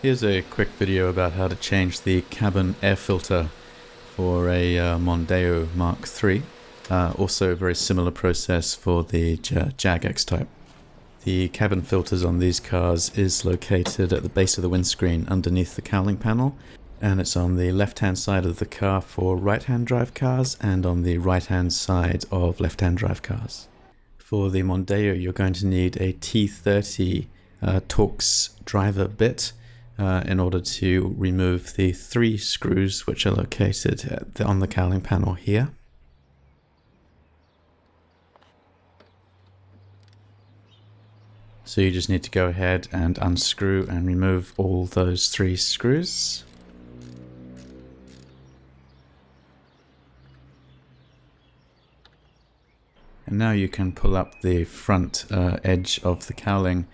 Here's a quick video about how to change the cabin air filter for a Mondeo Mk3. Also a very similar process for the Jag X-Type. The cabin filters on these cars is located at the base of the windscreen underneath the cowling panel, and it's on the left hand side of the car for right hand drive cars and on the right hand side of left hand drive cars. For the Mondeo you're going to need a T30 torx driver bit in order to remove the 3 screws which are located on the cowling panel here. So you just need to go ahead and unscrew and remove all those 3 screws. And now you can pull up the front edge of the cowling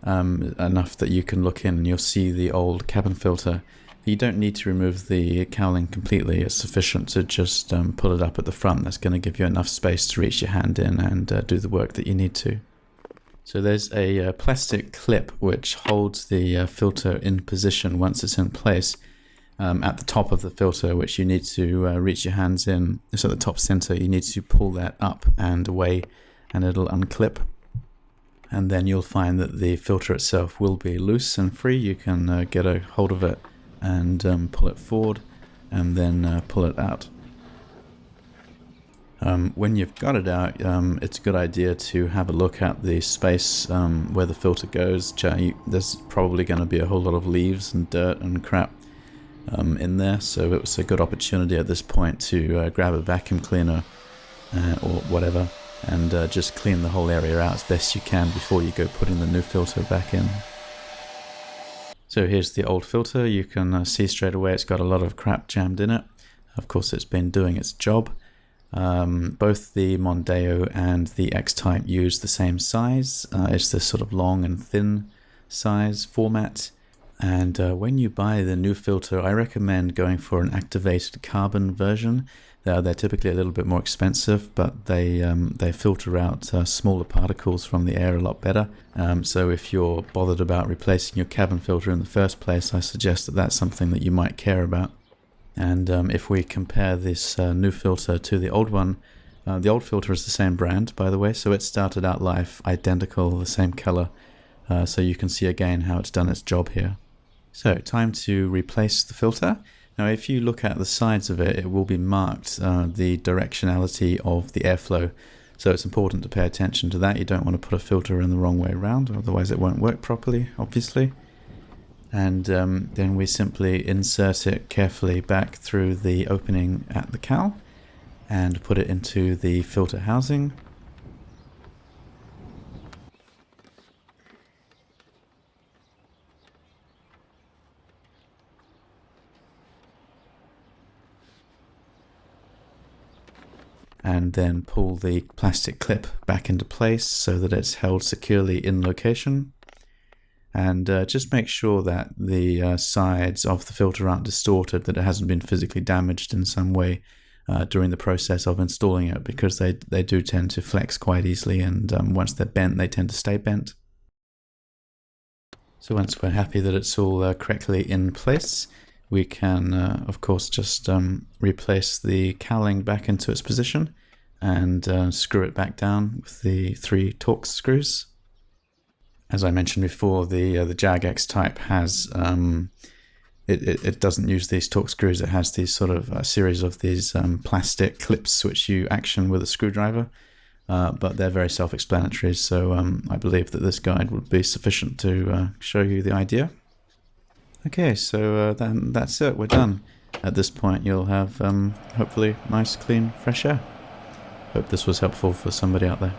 enough that you can look in and you'll see the old cabin filter. You don't need to remove the cowling completely. It's sufficient to just pull it up at the front. That's going to give you enough space to reach your hand in and do the work that you need to. So there's a plastic clip which holds the filter in position once it's in place at the top of the filter, which you need to reach your hands in. It's at the top center. You need to pull that up and away and it'll unclip. And then you'll find that the filter itself will be loose and free. You can get a hold of it and pull it forward and then pull it out. When you've got it out, it's a good idea to have a look at the space where the filter goes. There's probably going to be a whole lot of leaves and dirt and crap in there, so it was a good opportunity at this point to grab a vacuum cleaner or whatever and just clean the whole area out as best you can before you go putting the new filter back in. So here's the old filter. You can see straight away it's got a lot of crap jammed in it. Of course it's been doing its job. Both the Mondeo and the X-Type use the same size. It's this sort of long and thin size format. And when you buy the new filter, I recommend going for an activated carbon version. They're typically a little bit more expensive, but they filter out smaller particles from the air a lot better. So if you're bothered about replacing your cabin filter in the first place, I suggest that that's something that you might care about. And if we compare this new filter to the old one, the old filter is the same brand, by the way, so it started out life identical, the same color. So you can see again how it's done its job here. So time to replace the filter. Now if you look at the sides of it, it will be marked the directionality of the airflow. So it's important to pay attention to that. You don't want to put a filter in the wrong way around, otherwise it won't work properly, obviously. And then we simply insert it carefully back through the opening at the cowl and put it into the filter housing. And then pull the plastic clip back into place so that it's held securely in location. And just make sure that the sides of the filter aren't distorted, that it hasn't been physically damaged in some way during the process of installing it, because they do tend to flex quite easily, and once they're bent, they tend to stay bent. So once we're happy that it's all correctly in place, we can, of course, just replace the cowling back into its position and screw it back down with the 3 torx screws. As I mentioned before, the Jag X-Type has, it doesn't use these torx screws. It has these sort of series of these plastic clips which you action with a screwdriver, but they're very self-explanatory, so I believe that this guide would be sufficient to show you the idea. Okay, so then that's it, we're done. At this point you'll have hopefully nice, clean, fresh air. Hope this was helpful for somebody out there.